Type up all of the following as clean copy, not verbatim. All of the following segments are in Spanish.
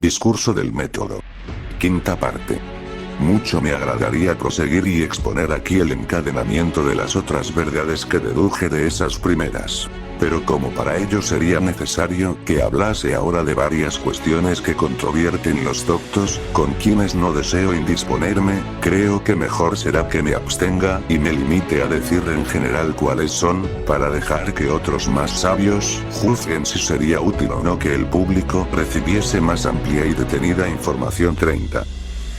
Discurso del método. Quinta parte. Mucho me agradaría proseguir y exponer aquí el encadenamiento de las otras verdades que deduje de esas primeras. Pero como para ello sería necesario que hablase ahora de varias cuestiones que controvierten los doctos, con quienes no deseo indisponerme, creo que mejor será que me abstenga y me limite a decir en general cuáles son, para dejar que otros más sabios juzguen si sería útil o no que el público recibiese más amplia y detenida información. 30.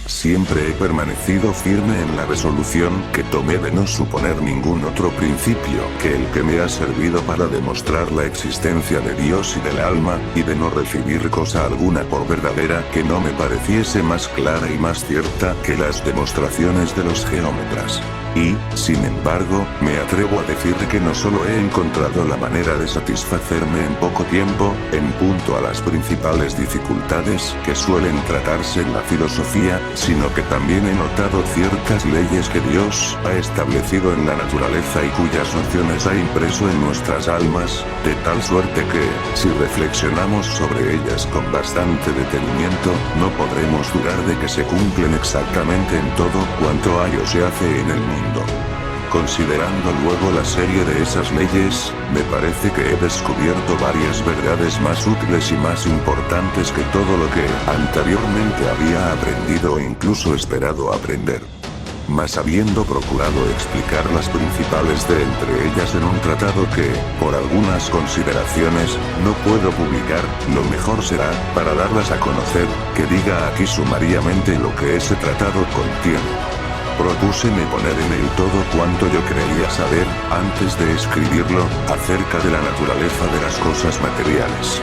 Siempre he permanecido firme en la resolución que tomé de no suponer ningún otro principio que el que me ha servido para demostrar la existencia de Dios y del alma, y de no recibir cosa alguna por verdadera que no me pareciese más clara y más cierta que las demostraciones de los geómetras. Y, sin embargo, me atrevo a decir que no solo he encontrado la manera de satisfacerme en poco tiempo, en punto a las principales dificultades que suelen tratarse en la filosofía, sino que también he notado ciertas leyes que Dios ha establecido en la naturaleza y cuyas nociones ha impreso en nuestras almas, de tal suerte que, si reflexionamos sobre ellas con bastante detenimiento, no podremos dudar de que se cumplen exactamente en todo cuanto hay o se hace en el mundo. Considerando luego la serie de esas leyes, me parece que he descubierto varias verdades más útiles y más importantes que todo lo que anteriormente había aprendido o incluso esperado aprender. Mas habiendo procurado explicar las principales de entre ellas en un tratado que, por algunas consideraciones, no puedo publicar, lo mejor será, para darlas a conocer, que diga aquí sumariamente lo que ese tratado contiene. Propúseme poner en él todo cuanto yo creía saber, antes de escribirlo, acerca de la naturaleza de las cosas materiales.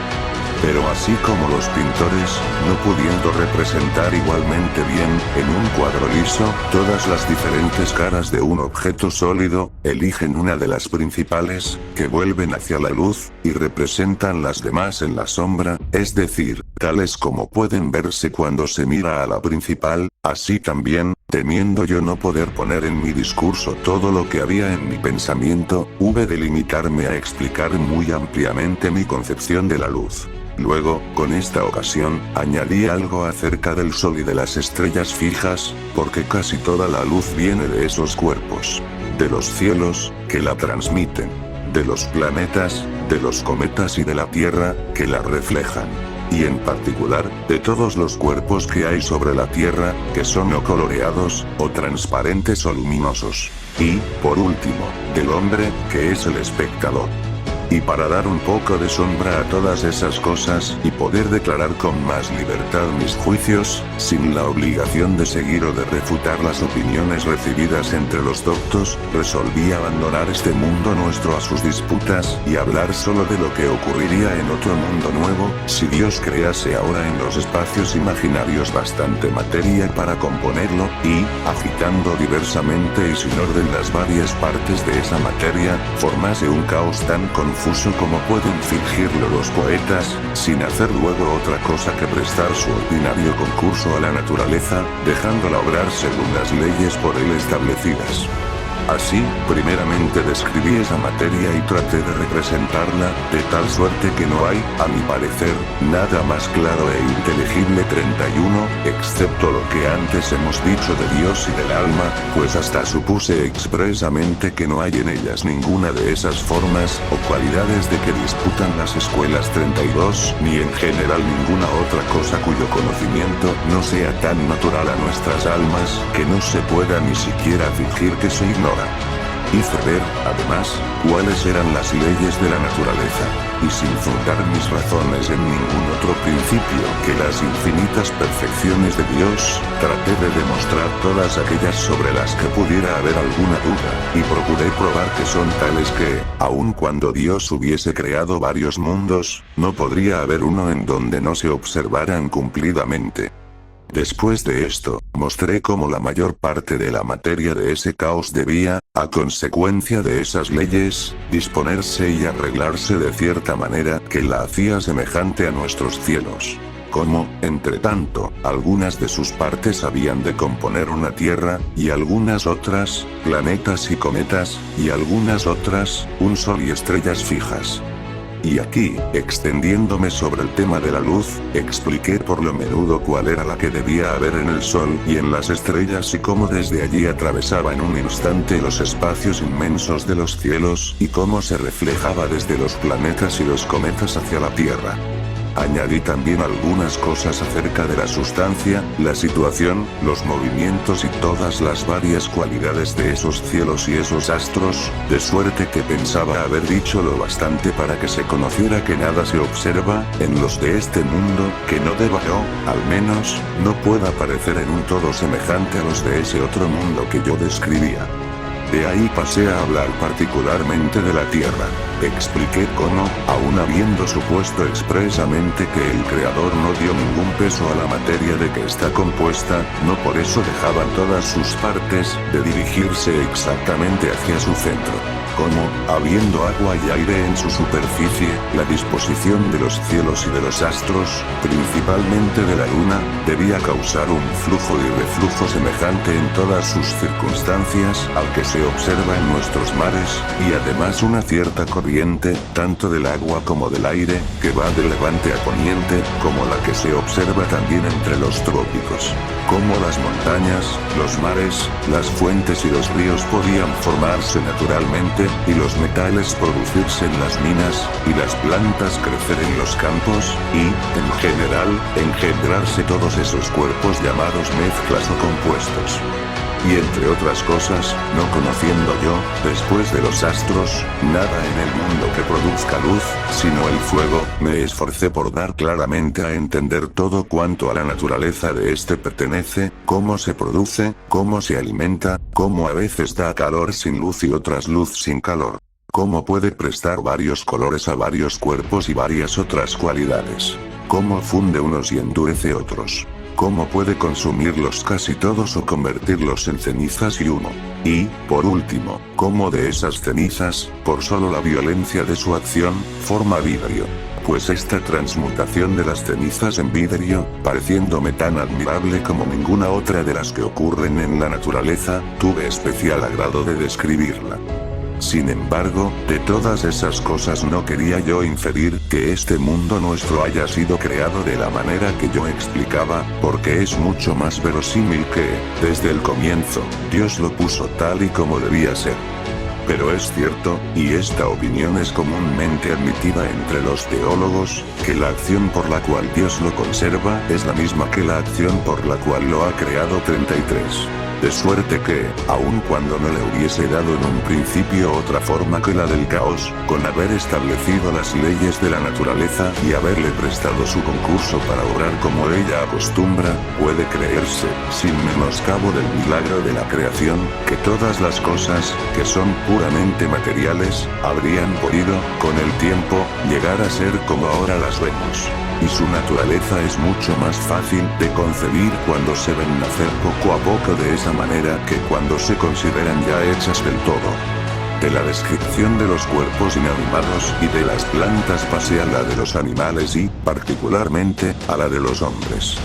Pero así como los pintores, no pudiendo representar igualmente bien, en un cuadro liso, todas las diferentes caras de un objeto sólido, eligen una de las principales, que vuelven hacia la luz, y representan las demás en la sombra, es decir, tales como pueden verse cuando se mira a la principal, así también, temiendo yo no poder poner en mi discurso todo lo que había en mi pensamiento, hube de limitarme a explicar muy ampliamente mi concepción de la luz. Luego, con esta ocasión, añadí algo acerca del sol y de las estrellas fijas, porque casi toda la luz viene de esos cuerpos. De los cielos, que la transmiten. De los planetas, de los cometas y de la Tierra, que la reflejan. Y en particular, de todos los cuerpos que hay sobre la Tierra, que son o coloreados, o transparentes o luminosos. Y, por último, del hombre, que es el espectador. Y para dar un poco de sombra a todas esas cosas y poder declarar con más libertad mis juicios, sin la obligación de seguir o de refutar las opiniones recibidas entre los doctos, resolví abandonar este mundo nuestro a sus disputas y hablar solo de lo que ocurriría en otro mundo nuevo, si Dios crease ahora en los espacios imaginarios bastante materia para componerlo, y, agitando diversamente y sin orden las varias partes de esa materia, formase un caos tan confuso como pueden fingirlo los poetas, sin hacer luego otra cosa que prestar su ordinario concurso a la naturaleza, dejándola obrar según las leyes por él establecidas. Así, primeramente describí esa materia y traté de representarla, de tal suerte que no hay, a mi parecer, nada más claro e inteligible. 31, excepto lo que antes hemos dicho de Dios y del alma, pues hasta supuse expresamente que no hay en ellas ninguna de esas formas o cualidades de que disputan las escuelas. 32, ni en general ninguna otra cosa cuyo conocimiento no sea tan natural a nuestras almas que no se pueda ni siquiera fingir que se ignora. Hice ver, además, cuáles eran las leyes de la naturaleza, y sin fundar mis razones en ningún otro principio que las infinitas perfecciones de Dios, traté de demostrar todas aquellas sobre las que pudiera haber alguna duda, y procuré probar que son tales que, aun cuando Dios hubiese creado varios mundos, no podría haber uno en donde no se observaran cumplidamente. Después de esto, mostré cómo la mayor parte de la materia de ese caos debía, a consecuencia de esas leyes, disponerse y arreglarse de cierta manera que la hacía semejante a nuestros cielos. Como, entre tanto, algunas de sus partes habían de componer una tierra, y algunas otras, planetas y cometas, y algunas otras, un sol y estrellas fijas. Y aquí, extendiéndome sobre el tema de la luz, expliqué por lo menudo cuál era la que debía haber en el Sol y en las estrellas y cómo desde allí atravesaba en un instante los espacios inmensos de los cielos y cómo se reflejaba desde los planetas y los cometas hacia la Tierra. Añadí también algunas cosas acerca de la sustancia, la situación, los movimientos y todas las varias cualidades de esos cielos y esos astros, de suerte que pensaba haber dicho lo bastante para que se conociera que nada se observa, en los de este mundo, que no deba o, al menos, no pueda parecer en un todo semejante a los de ese otro mundo que yo describía. De ahí pasé a hablar particularmente de la Tierra. Expliqué cómo, aun habiendo supuesto expresamente que el Creador no dio ningún peso a la materia de que está compuesta, no por eso dejaban todas sus partes de dirigirse exactamente hacia su centro. Como, habiendo agua y aire en su superficie, la disposición de los cielos y de los astros, principalmente de la luna, debía causar un flujo y reflujo semejante en todas sus circunstancias al que se observa en nuestros mares, y además una cierta corriente, tanto del agua como del aire, que va de levante a poniente, como la que se observa también entre los trópicos. Como las montañas, los mares, las fuentes y los ríos podían formarse naturalmente, y los metales producirse en las minas, y las plantas crecer en los campos, y, en general, engendrarse todos esos cuerpos llamados mezclas o compuestos. Y entre otras cosas, no conociendo yo, después de los astros, nada en el mundo que produzca luz, sino el fuego, me esforcé por dar claramente a entender todo cuanto a la naturaleza de este pertenece, cómo se produce, cómo se alimenta, cómo a veces da calor sin luz y otras luz sin calor. Cómo puede prestar varios colores a varios cuerpos y varias otras cualidades. Cómo funde unos y endurece otros. Cómo puede consumirlos casi todos o convertirlos en cenizas y humo. Y, por último, cómo de esas cenizas, por solo la violencia de su acción, forma vidrio. Pues esta transmutación de las cenizas en vidrio, pareciéndome tan admirable como ninguna otra de las que ocurren en la naturaleza, tuve especial agrado de describirla. Sin embargo, de todas esas cosas no quería yo inferir que este mundo nuestro haya sido creado de la manera que yo explicaba, porque es mucho más verosímil que, desde el comienzo, Dios lo puso tal y como debía ser. Pero es cierto, y esta opinión es comúnmente admitida entre los teólogos, que la acción por la cual Dios lo conserva es la misma que la acción por la cual lo ha creado 33. De suerte que, aun cuando no le hubiese dado en un principio otra forma que la del caos, con haber establecido las leyes de la naturaleza y haberle prestado su concurso para obrar como ella acostumbra, puede creerse, sin menoscabo del milagro de la creación, que todas las cosas, que son puramente materiales, habrían podido, con el tiempo, llegar a ser como ahora las vemos. Y su naturaleza es mucho más fácil de concebir cuando se ven nacer poco a poco de esa manera que cuando se consideran ya hechas del todo. De la descripción de los cuerpos inanimados y de las plantas pasé a la de los animales y, particularmente, a la de los hombres.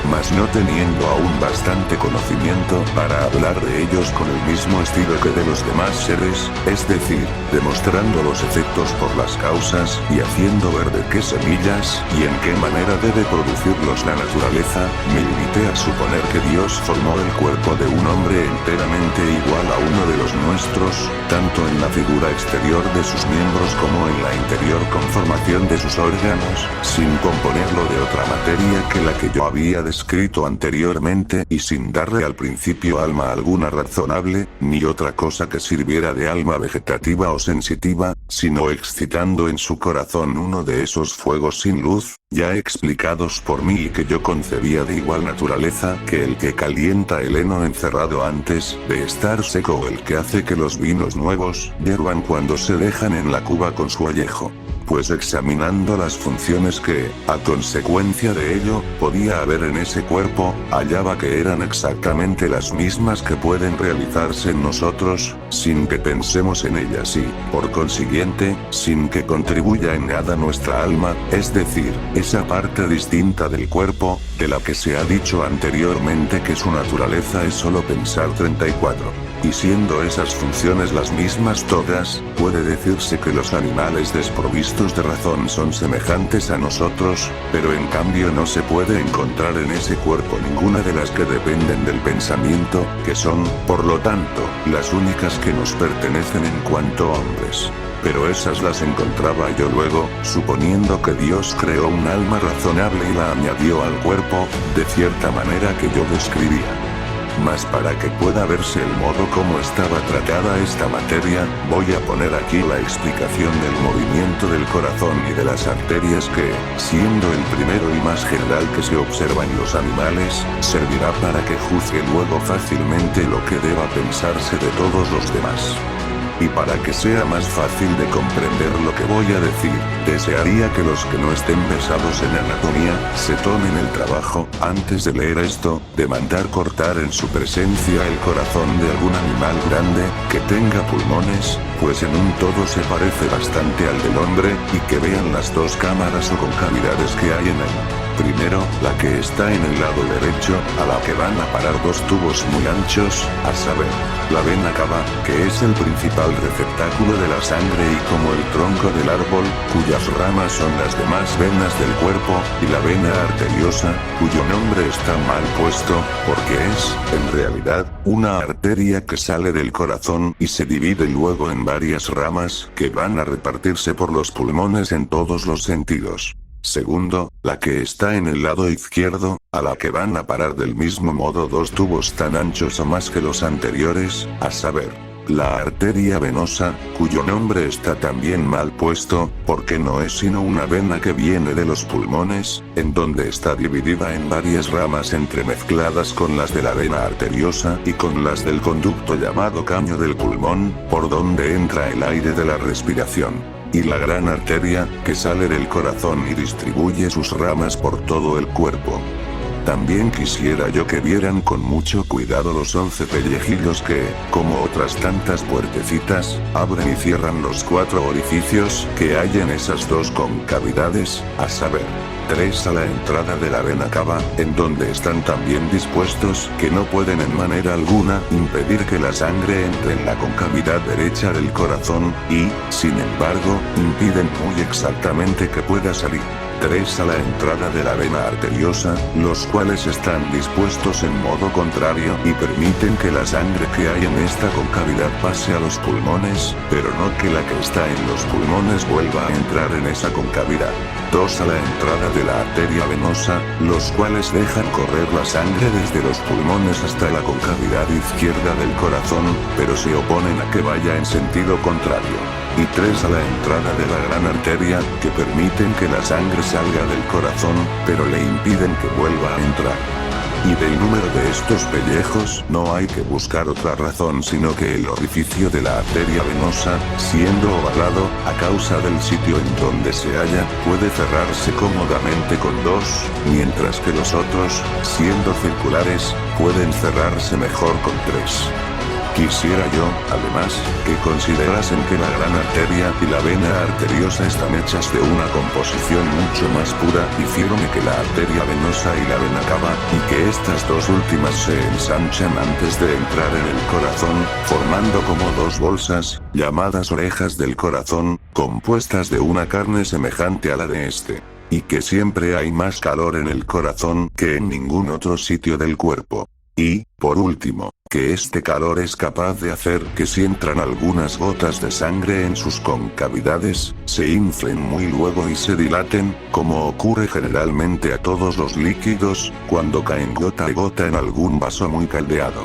Mas no teniendo aún bastante conocimiento para hablar de ellos con el mismo estilo que de los demás seres, es decir, demostrando los efectos por las causas y haciendo ver de qué semillas y en qué manera debe producirlos la naturaleza, me limité a suponer que Dios formó el cuerpo de un hombre enteramente igual a uno de los nuestros, tanto en la figura exterior de sus miembros como en la interior conformación de sus órganos, sin componerlo de otra materia que la que yo había descrito anteriormente y sin darle al principio alma alguna razonable, ni otra cosa que sirviera de alma vegetativa o sensitiva, sino excitando en su corazón uno de esos fuegos sin luz, ya explicados por mí y que yo concebía de igual naturaleza que el que calienta el heno encerrado antes de estar seco o el que hace que los vinos nuevos hiervan cuando se dejan en la cuba con su añejo. Pues examinando las funciones que, a consecuencia de ello, podía haber en ese cuerpo, hallaba que eran exactamente las mismas que pueden realizarse en nosotros, sin que pensemos en ellas y, por consiguiente, sin que contribuya en nada nuestra alma, es decir, esa parte distinta del cuerpo, de la que se ha dicho anteriormente que su naturaleza es solo pensar 34. Y siendo esas funciones las mismas todas, puede decirse que los animales desprovistos de razón son semejantes a nosotros, pero en cambio no se puede encontrar en ese cuerpo ninguna de las que dependen del pensamiento, que son, por lo tanto, las únicas que nos pertenecen en cuanto hombres. Pero esas las encontraba yo luego, suponiendo que Dios creó un alma razonable y la añadió al cuerpo, de cierta manera que yo describía. Mas para que pueda verse el modo como estaba tratada esta materia, voy a poner aquí la explicación del movimiento del corazón y de las arterias que, siendo el primero y más general que se observa en los animales, servirá para que juzgue luego fácilmente lo que deba pensarse de todos los demás. Y para que sea más fácil de comprender lo que voy a decir, desearía que los que no estén versados en anatomía, se tomen el trabajo, antes de leer esto, de mandar cortar en su presencia el corazón de algún animal grande, que tenga pulmones, pues en un todo se parece bastante al del hombre, y que vean las dos cámaras o concavidades que hay en él. Primero, la que está en el lado derecho, a la que van a parar dos tubos muy anchos, a saber, la vena cava, que es el principal receptáculo de la sangre y como el tronco del árbol, cuyas ramas son las demás venas del cuerpo, y la vena arteriosa, cuyo nombre está mal puesto, porque es, en realidad, una arteria que sale del corazón y se divide luego en varias ramas, que van a repartirse por los pulmones en todos los sentidos. Segundo, la que está en el lado izquierdo, a la que van a parar del mismo modo dos tubos tan anchos o más que los anteriores, a saber, la arteria venosa, cuyo nombre está también mal puesto, porque no es sino una vena que viene de los pulmones, en donde está dividida en varias ramas entremezcladas con las de la vena arteriosa y con las del conducto llamado caño del pulmón, por donde entra el aire de la respiración. Y la gran arteria, que sale del corazón y distribuye sus ramas por todo el cuerpo. También quisiera yo que vieran con mucho cuidado los 11 pellejillos que, como otras tantas puertecitas, abren y cierran los 4 orificios que hay en esas dos concavidades, a saber, 3 a la entrada de la vena cava, en donde están tan bien dispuestos que no pueden en manera alguna impedir que la sangre entre en la concavidad derecha del corazón, y, sin embargo, impiden muy exactamente que pueda salir. 3 a la entrada de la vena arteriosa, los cuales están dispuestos en modo contrario y permiten que la sangre que hay en esta concavidad pase a los pulmones, pero no que la que está en los pulmones vuelva a entrar en esa concavidad. 2 a la entrada de la arteria venosa, los cuales dejan correr la sangre desde los pulmones hasta la concavidad izquierda del corazón, pero se oponen a que vaya en sentido contrario. Y 3 a la entrada de la gran arteria, que permiten que la sangre salga del corazón, pero le impiden que vuelva a entrar. Y del número de estos pellejos no hay que buscar otra razón sino que el orificio de la arteria venosa, siendo ovalado, a causa del sitio en donde se halla, puede cerrarse cómodamente con 2, mientras que los otros, siendo circulares, pueden cerrarse mejor con 3. Quisiera yo, además, que considerasen que la gran arteria y la vena arteriosa están hechas de una composición mucho más pura y firme que la arteria venosa y la vena cava, y que estas dos últimas se ensanchan antes de entrar en el corazón, formando como dos bolsas, llamadas orejas del corazón, compuestas de una carne semejante a la de este. Y que siempre hay más calor en el corazón que en ningún otro sitio del cuerpo. Y, por último, que este calor es capaz de hacer que si entran algunas gotas de sangre en sus concavidades, se inflen muy luego y se dilaten, como ocurre generalmente a todos los líquidos, cuando caen gota a gota en algún vaso muy caldeado.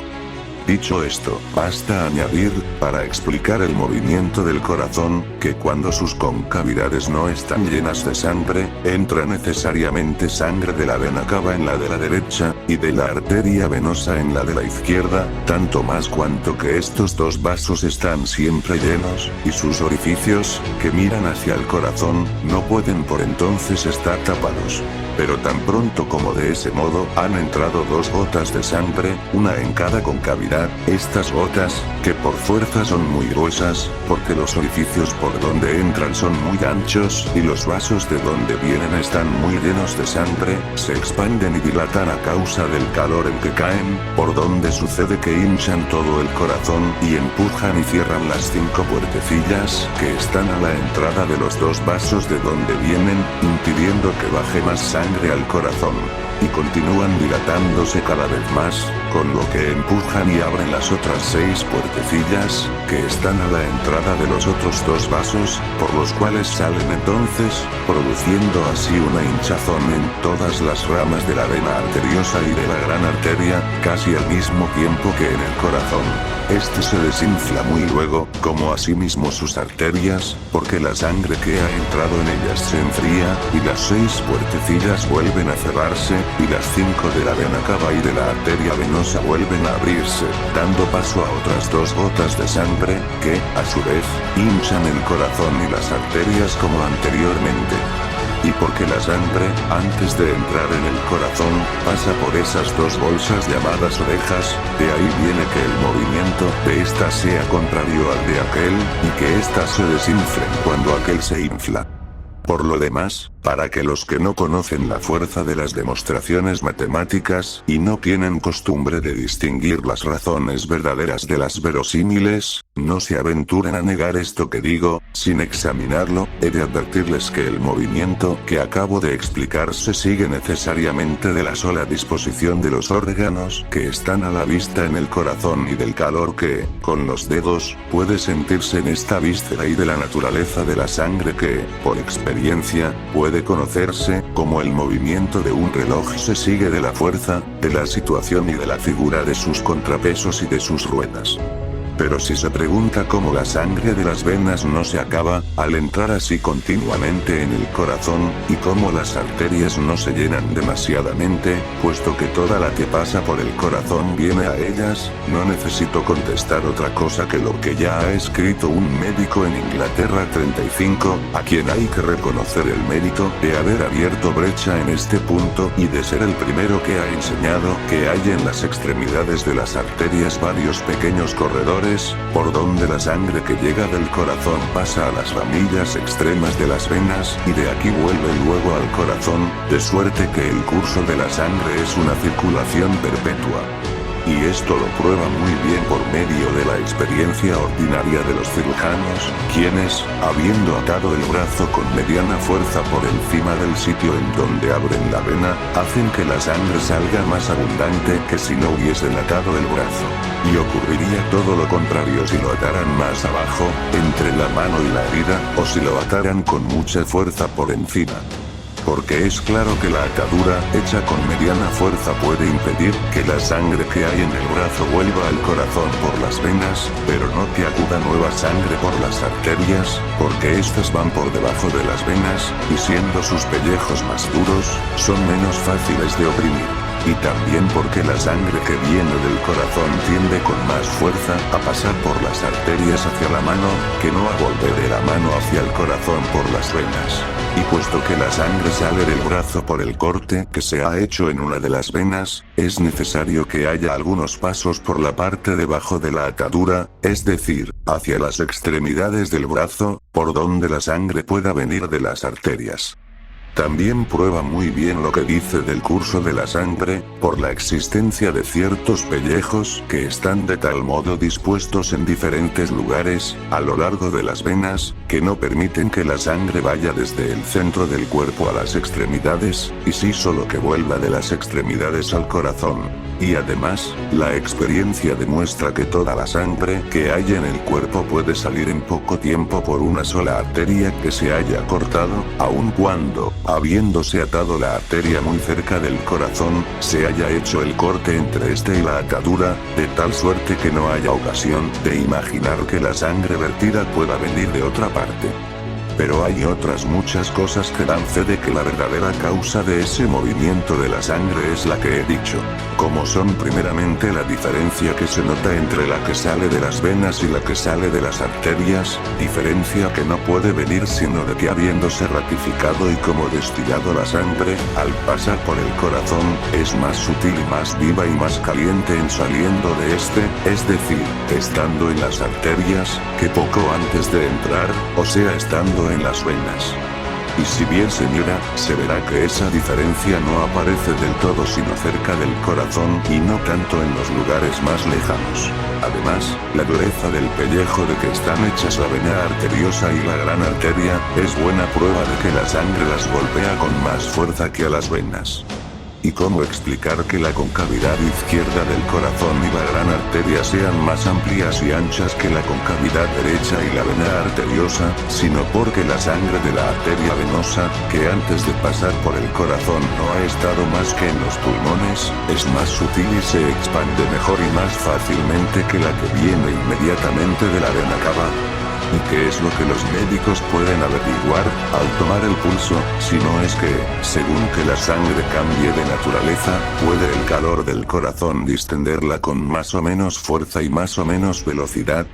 Dicho esto, basta añadir, para explicar el movimiento del corazón, que cuando sus concavidades no están llenas de sangre, entra necesariamente sangre de la vena cava en la de la derecha, y de la arteria venosa en la de la izquierda, tanto más cuanto que estos dos vasos están siempre llenos, y sus orificios, que miran hacia el corazón, no pueden por entonces estar tapados. Pero tan pronto como de ese modo han entrado 2 gotas de sangre, una en cada concavidad, estas gotas, que por fuerza son muy gruesas, porque los orificios por donde entran son muy anchos y los vasos de donde vienen están muy llenos de sangre, se expanden y dilatan a causa del calor en que caen, por donde sucede que hinchan todo el corazón y empujan y cierran las 5 puertecillas que están a la entrada de los 2 vasos de donde vienen, impidiendo que baje más sangre al corazón. Y continúan dilatándose cada vez más, con lo que empujan y abren las otras 6 puertecillas, que están a la entrada de los otros 2 vasos, por los cuales salen entonces, produciendo así una hinchazón en todas las ramas de la vena arteriosa y de la gran arteria, casi al mismo tiempo que en el corazón. Este se desinfla muy luego, como asimismo sus arterias, porque la sangre que ha entrado en ellas se enfría, y las 6 puertecillas vuelven a cerrarse, y las 5 de la vena cava y de la arteria venosa vuelven a abrirse, dando paso a otras 2 gotas de sangre, que, a su vez, hinchan el corazón y las arterias como anteriormente. Y porque la sangre, antes de entrar en el corazón, pasa por esas 2 bolsas llamadas orejas, de ahí viene que el movimiento de esta sea contrario al de aquel, y que éstas se desinflen cuando aquel se infla. Por lo demás, para que los que no conocen la fuerza de las demostraciones matemáticas y no tienen costumbre de distinguir las razones verdaderas de las verosímiles, no se aventuren a negar esto que digo, sin examinarlo, he de advertirles que el movimiento que acabo de explicar se sigue necesariamente de la sola disposición de los órganos que están a la vista en el corazón y del calor que, con los dedos, puede sentirse en esta víscera y de la naturaleza de la sangre que, por experiencia, puede conocerse como el movimiento de un reloj se sigue de la fuerza, de la situación y de la figura de sus contrapesos y de sus ruedas. Pero si se pregunta cómo la sangre de las venas no se acaba, al entrar así continuamente en el corazón, y cómo las arterias no se llenan demasiadamente, puesto que toda la que pasa por el corazón viene a ellas, no necesito contestar otra cosa que lo que ya ha escrito un médico en Inglaterra 35, a quien hay que reconocer el mérito de haber abierto brecha en este punto y de ser el primero que ha enseñado que hay en las extremidades de las arterias varios pequeños corredores, por donde la sangre que llega del corazón pasa a las ramillas extremas de las venas y de aquí vuelve luego al corazón, de suerte que el curso de la sangre es una circulación perpetua. Y esto lo prueba muy bien por medio de la experiencia ordinaria de los cirujanos, quienes, habiendo atado el brazo con mediana fuerza por encima del sitio en donde abren la vena, hacen que la sangre salga más abundante que si no hubiesen atado el brazo. Y ocurriría todo lo contrario si lo ataran más abajo, entre la mano y la herida, o si lo ataran con mucha fuerza por encima. Porque es claro que la atadura, hecha con mediana fuerza, puede impedir que la sangre que hay en el brazo vuelva al corazón por las venas, pero no que acuda nueva sangre por las arterias, porque éstas van por debajo de las venas, y siendo sus pellejos más duros, son menos fáciles de oprimir. Y también porque la sangre que viene del corazón tiende con más fuerza a pasar por las arterias hacia la mano, que no a volver de la mano hacia el corazón por las venas. Y puesto que la sangre sale del brazo por el corte que se ha hecho en una de las venas, es necesario que haya algunos pasos por la parte debajo de la atadura, es decir, hacia las extremidades del brazo, por donde la sangre pueda venir de las arterias. También prueba muy bien lo que dice del curso de la sangre, por la existencia de ciertos pellejos que están de tal modo dispuestos en diferentes lugares, a lo largo de las venas, que no permiten que la sangre vaya desde el centro del cuerpo a las extremidades, y sí solo que vuelva de las extremidades al corazón. Y además, la experiencia demuestra que toda la sangre que hay en el cuerpo puede salir en poco tiempo por una sola arteria que se haya cortado, aun cuando, habiéndose atado la arteria muy cerca del corazón, se haya hecho el corte entre este y la atadura, de tal suerte que no haya ocasión de imaginar que la sangre vertida pueda venir de otra parte. Pero hay otras muchas cosas que dan fe de que la verdadera causa de ese movimiento de la sangre es la que he dicho. Como son primeramente la diferencia que se nota entre la que sale de las venas y la que sale de las arterias, diferencia que no puede venir sino de que habiéndose ratificado y como destillado la sangre, al pasar por el corazón, es más sutil y más viva y más caliente en saliendo de este, es decir, estando en las arterias, que poco antes de entrar, o sea estando en las venas. Y si bien se mira, se verá que esa diferencia no aparece del todo sino cerca del corazón y no tanto en los lugares más lejanos. Además, la dureza del pellejo de que están hechas la vena arteriosa y la gran arteria, es buena prueba de que la sangre las golpea con más fuerza que a las venas. ¿Y cómo explicar que la concavidad izquierda del corazón y la gran arteria sean más amplias y anchas que la concavidad derecha y la vena arteriosa, sino porque la sangre de la arteria venosa, que antes de pasar por el corazón no ha estado más que en los pulmones, es más sutil y se expande mejor y más fácilmente que la que viene inmediatamente de la vena cava? ¿Y qué es lo que los médicos pueden averiguar, al tomar el pulso, si no es que, según que la sangre cambie de naturaleza, puede el calor del corazón distenderla con más o menos fuerza y más o menos velocidad?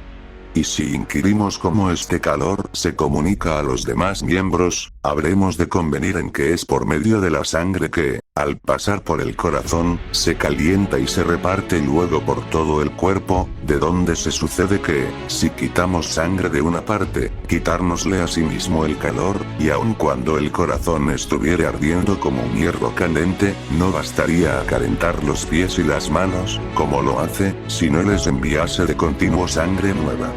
Y si inquirimos cómo este calor se comunica a los demás miembros, habremos de convenir en que es por medio de la sangre que, al pasar por el corazón, se calienta y se reparte luego por todo el cuerpo, de donde se sucede que, si quitamos sangre de una parte, quitárnosle a sí mismo el calor, y aun cuando el corazón estuviera ardiendo como un hierro candente, no bastaría a calentar los pies y las manos, como lo hace, si no les enviase de continuo sangre nueva.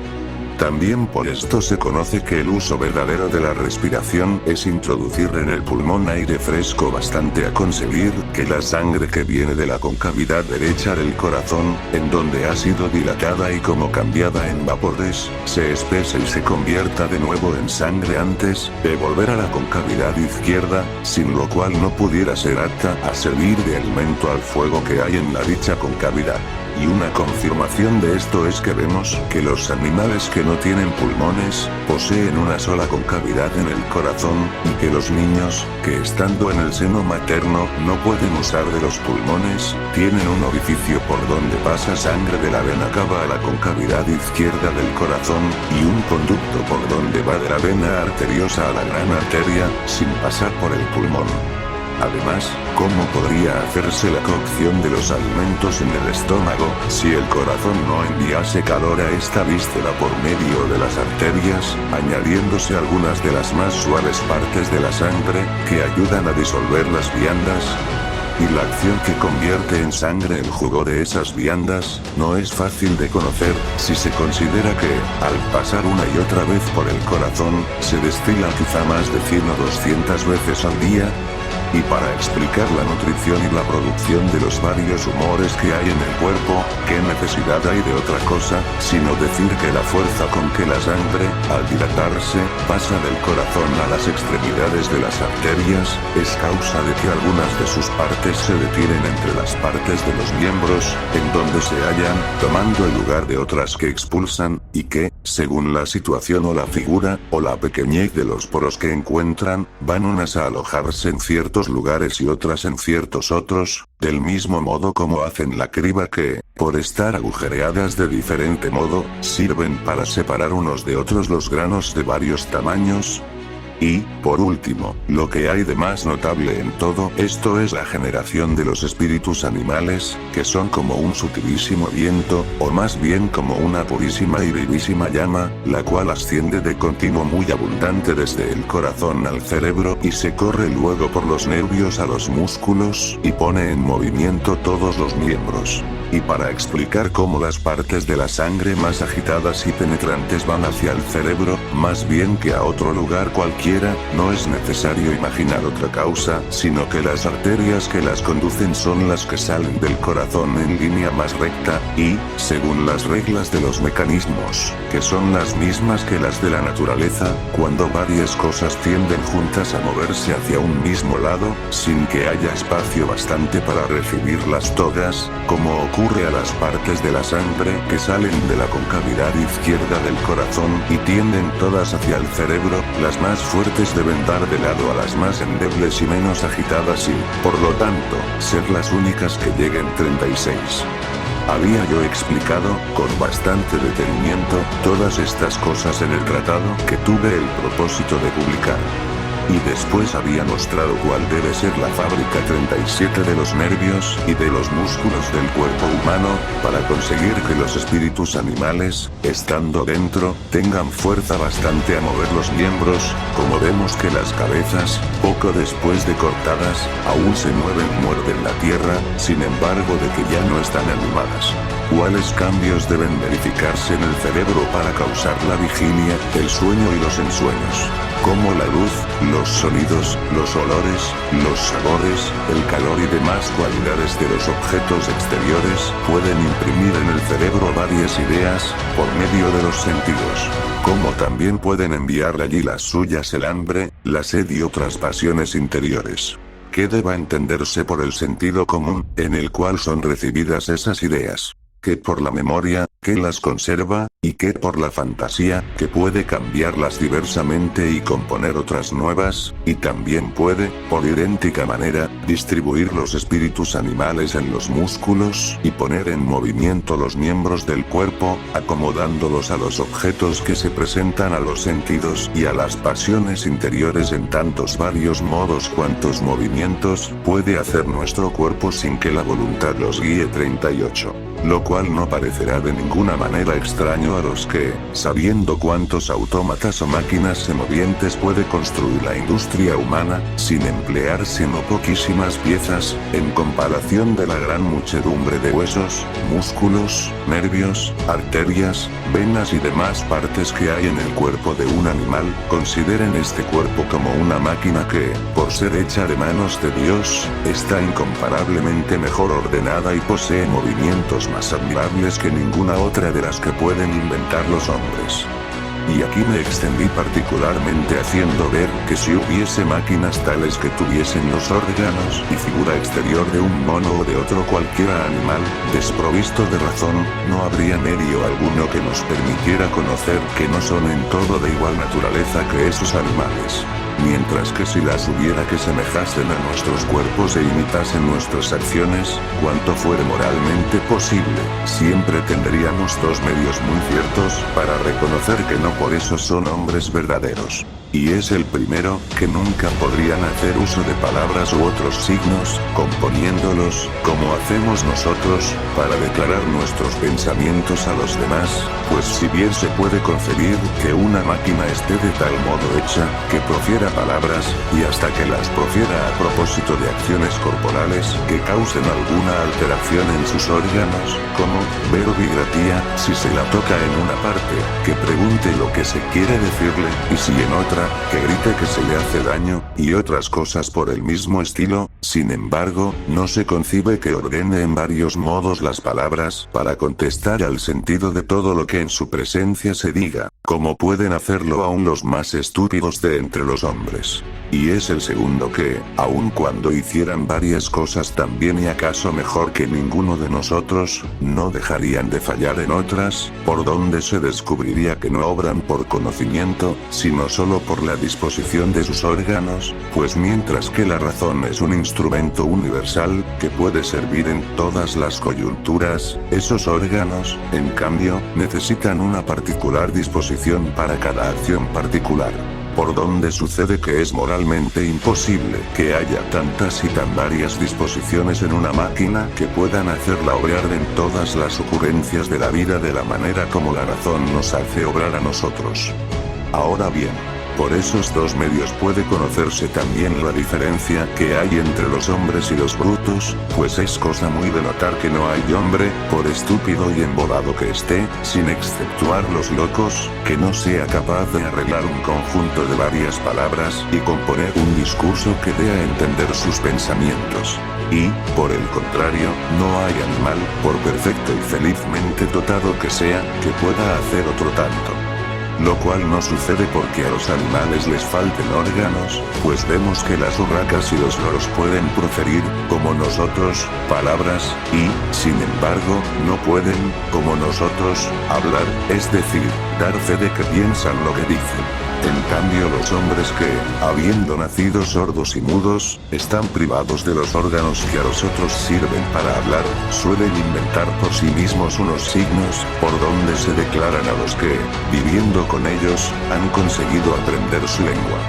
También por esto se conoce que el uso verdadero de la respiración es introducir en el pulmón aire fresco bastante a conseguir que la sangre que viene de la concavidad derecha del corazón, en donde ha sido dilatada y como cambiada en vapores, se espese y se convierta de nuevo en sangre antes de volver a la concavidad izquierda, sin lo cual no pudiera ser apta a servir de alimento al fuego que hay en la dicha concavidad. Y una confirmación de esto es que vemos que los animales que no tienen pulmones, poseen una sola concavidad en el corazón, y que los niños, que estando en el seno materno, no pueden usar de los pulmones, tienen un orificio por donde pasa sangre de la vena cava a la concavidad izquierda del corazón, y un conducto por donde va de la vena arteriosa a la gran arteria, sin pasar por el pulmón. Además, ¿cómo podría hacerse la cocción de los alimentos en el estómago, si el corazón no enviase calor a esta víscera por medio de las arterias, añadiéndose algunas de las más suaves partes de la sangre, que ayudan a disolver las viandas? Y la acción que convierte en sangre el jugo de esas viandas, no es fácil de conocer, si se considera que, al pasar una y otra vez por el corazón, se destila quizá más de 100 o 200 veces al día. Y para explicar la nutrición y la producción de los varios humores que hay en el cuerpo, ¿qué necesidad hay de otra cosa, sino decir que la fuerza con que la sangre, al dilatarse, pasa del corazón a las extremidades de las arterias, es causa de que algunas de sus partes se detienen entre las partes de los miembros, en donde se hallan, tomando el lugar de otras que expulsan, y que, según la situación o la figura, o la pequeñez de los poros que encuentran, van unas a alojarse en ciertos lugares y otras en ciertos otros, del mismo modo como hacen la criba que, por estar agujereadas de diferente modo, sirven para separar unos de otros los granos de varios tamaños. Y, por último, lo que hay de más notable en todo esto es la generación de los espíritus animales, que son como un sutilísimo viento, o más bien como una purísima y vivísima llama, la cual asciende de continuo muy abundante desde el corazón al cerebro y se corre luego por los nervios a los músculos y pone en movimiento todos los miembros. Y para explicar cómo las partes de la sangre más agitadas y penetrantes van hacia el cerebro, más bien que a otro lugar cualquiera, no es necesario imaginar otra causa, sino que las arterias que las conducen son las que salen del corazón en línea más recta, y, según las reglas de los mecanismos, que son las mismas que las de la naturaleza, cuando varias cosas tienden juntas a moverse hacia un mismo lado, sin que haya espacio bastante para recibirlas todas, como ocurre recurre a las partes de la sangre que salen de la concavidad izquierda del corazón y tienden todas hacia el cerebro. Las más fuertes deben dar de lado a las más endebles y menos agitadas y, por lo tanto, ser las únicas que lleguen 36. Había yo explicado, con bastante detenimiento, todas estas cosas en el tratado que tuve el propósito de publicar. Y después había mostrado cuál debe ser la fábrica 37 de los nervios y de los músculos del cuerpo humano, para conseguir que los espíritus animales, estando dentro, tengan fuerza bastante a mover los miembros, como vemos que las cabezas, poco después de cortadas, aún se muerden la tierra, sin embargo de que ya no están animadas. ¿Cuáles cambios deben verificarse en el cerebro para causar la vigilia, el sueño y los ensueños? Como la luz, los sonidos, los olores, los sabores, el calor y demás cualidades de los objetos exteriores pueden imprimir en el cerebro varias ideas, por medio de los sentidos. Como también pueden enviar allí las suyas el hambre, la sed y otras pasiones interiores. Que deba entenderse por el sentido común, en el cual son recibidas esas ideas. Que por la memoria, que las conserva, y que por la fantasía, que puede cambiarlas diversamente y componer otras nuevas, y también puede, por idéntica manera, distribuir los espíritus animales en los músculos y poner en movimiento los miembros del cuerpo, acomodándolos a los objetos que se presentan a los sentidos y a las pasiones interiores en tantos varios modos cuantos movimientos puede hacer nuestro cuerpo sin que la voluntad los guíe. 38. Lo cual no parecerá de ninguna manera extraño a los que, sabiendo cuántos autómatas o máquinas movientes puede construir la industria humana, sin emplear sino poquísimas piezas, en comparación de la gran muchedumbre de huesos, músculos, nervios, arterias, venas y demás partes que hay en el cuerpo de un animal, consideren este cuerpo como una máquina que, por ser hecha de manos de Dios, está incomparablemente mejor ordenada y posee movimientos más admirables que ninguna otra de las que pueden inventar los hombres. Y aquí me extendí particularmente haciendo ver que si hubiese máquinas tales que tuviesen los órganos y figura exterior de un mono o de otro cualquiera animal, desprovisto de razón, no habría medio alguno que nos permitiera conocer que no son en todo de igual naturaleza que esos animales. Mientras que si las hubiera que semejasen a nuestros cuerpos e imitasen nuestras acciones, cuanto fuere moralmente posible, siempre tendríamos dos medios muy ciertos para reconocer que no por eso son hombres verdaderos. Y es el primero, que nunca podrían hacer uso de palabras u otros signos, componiéndolos, como hacemos nosotros, para declarar nuestros pensamientos a los demás, pues si bien se puede concebir que una máquina esté de tal modo hecha, que profiera palabras, y hasta que las profiera a propósito de acciones corporales que causen alguna alteración en sus órganos, como, verbigratia, si se la toca en una parte, que pregunte lo que se quiere decirle, y si en otra, que grite que se le hace daño, y otras cosas por el mismo estilo. Sin embargo, no se concibe que ordene en varios modos las palabras para contestar al sentido de todo lo que en su presencia se diga, como pueden hacerlo aún los más estúpidos de entre los hombres. Y es el segundo que, aun cuando hicieran varias cosas tan bien y acaso mejor que ninguno de nosotros, no dejarían de fallar en otras, por donde se descubriría que no obran por conocimiento, sino solo por la disposición de sus órganos, pues mientras que la razón es un instrumento universal, que puede servir en todas las coyunturas, esos órganos, en cambio, necesitan una particular disposición para cada acción particular. Por donde sucede que es moralmente imposible que haya tantas y tan varias disposiciones en una máquina que puedan hacerla obrar en todas las ocurrencias de la vida de la manera como la razón nos hace obrar a nosotros. Ahora bien, por esos dos medios puede conocerse también la diferencia que hay entre los hombres y los brutos, pues es cosa muy de notar que no hay hombre, por estúpido y embolado que esté, sin exceptuar los locos, que no sea capaz de arreglar un conjunto de varias palabras y componer un discurso que dé a entender sus pensamientos. Y, por el contrario, no hay animal, por perfecto y felizmente dotado que sea, que pueda hacer otro tanto. lo cual no sucede porque a los animales les falten órganos, pues vemos que las urracas y los loros pueden proferir, como nosotros, palabras, y, sin embargo, no pueden, como nosotros, hablar, es decir, dar fe de que piensan lo que dicen. En cambio los hombres que, habiendo nacido sordos y mudos, están privados de los órganos que a los otros sirven para hablar, suelen inventar por sí mismos unos signos, por donde se declaran a los que, viviendo con ellos, han conseguido aprender su lengua.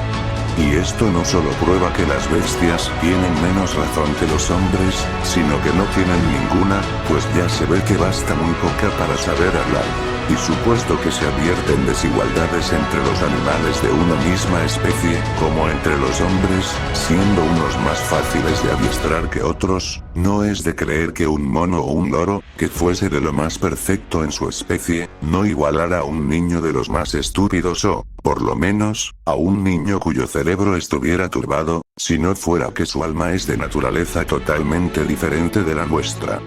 Y esto no solo prueba que las bestias tienen menos razón que los hombres, sino que no tienen ninguna, pues ya se ve que basta muy poca para saber hablar. Y supuesto que se advierten desigualdades entre los animales de una misma especie, como entre los hombres, siendo unos más fáciles de adiestrar que otros, no es de creer que un mono o un loro, que fuese de lo más perfecto en su especie, no igualara a un niño de los más estúpidos o, por lo menos, a un niño cuyo cerebro estuviera turbado, si no fuera que su alma es de naturaleza totalmente diferente de la nuestra.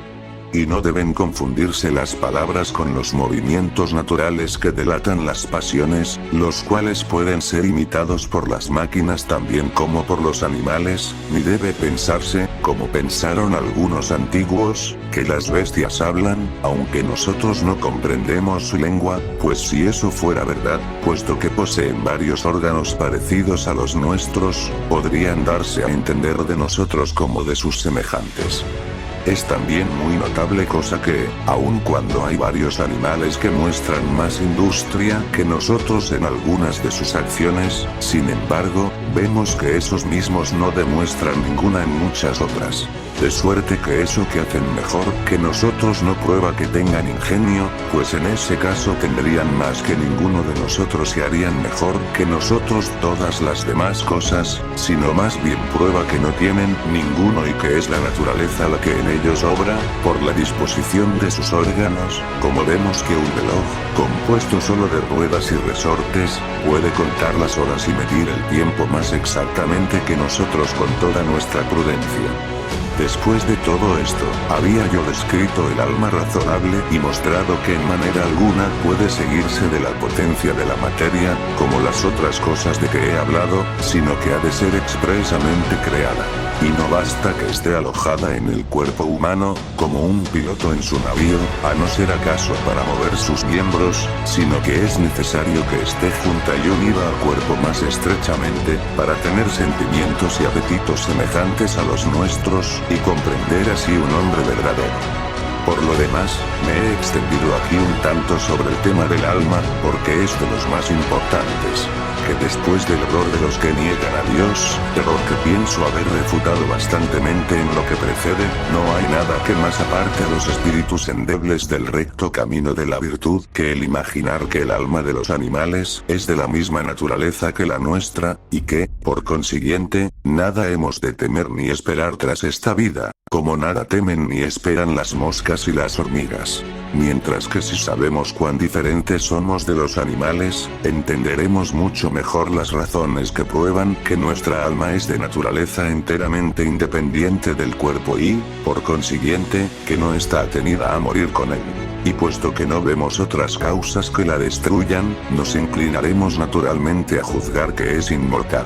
Y no deben confundirse las palabras con los movimientos naturales que delatan las pasiones, los cuales pueden ser imitados por las máquinas también como por los animales, ni debe pensarse, como pensaron algunos antiguos, que las bestias hablan, aunque nosotros no comprendemos su lengua, pues si eso fuera verdad, puesto que poseen varios órganos parecidos a los nuestros, podrían darse a entender de nosotros como de sus semejantes. Es también muy notable cosa que, aun cuando hay varios animales que muestran más industria que nosotros en algunas de sus acciones, sin embargo, vemos que esos mismos no demuestran ninguna en muchas otras. De suerte que eso que hacen mejor que nosotros no prueba que tengan ingenio, pues en ese caso tendrían más que ninguno de nosotros y harían mejor que nosotros todas las demás cosas, sino más bien prueba que no tienen ninguno y que es la naturaleza la que en ellos obra, por la disposición de sus órganos, como vemos que un reloj, compuesto solo de ruedas y resortes, puede contar las horas y medir el tiempo más exactamente que nosotros con toda nuestra prudencia. Después de todo esto, había yo descrito el alma razonable y mostrado que en manera alguna puede seguirse de la potencia de la materia, como las otras cosas de que he hablado, sino que ha de ser expresamente creada. Y no basta que esté alojada en el cuerpo humano, como un piloto en su navío, a no ser acaso para mover sus miembros, sino que es necesario que esté junta y unida al cuerpo más estrechamente, para tener sentimientos y apetitos semejantes a los nuestros, y comprender así un hombre verdadero. Por lo demás, me he extendido aquí un tanto sobre el tema del alma, porque es de los más importantes. Que después del error de los que niegan a Dios, error que pienso haber refutado bastantemente en lo que precede, no hay nada que más aparte a los espíritus endebles del recto camino de la virtud que el imaginar que el alma de los animales es de la misma naturaleza que la nuestra, y que, por consiguiente, nada hemos de temer ni esperar tras esta vida, como nada temen ni esperan las moscas y las hormigas. Mientras que si sabemos cuán diferentes somos de los animales, entenderemos mucho mejor las razones que prueban que nuestra alma es de naturaleza enteramente independiente del cuerpo y, por consiguiente, que no está atenida a morir con él. Y puesto que no vemos otras causas que la destruyan, nos inclinaremos naturalmente a juzgar que es inmortal.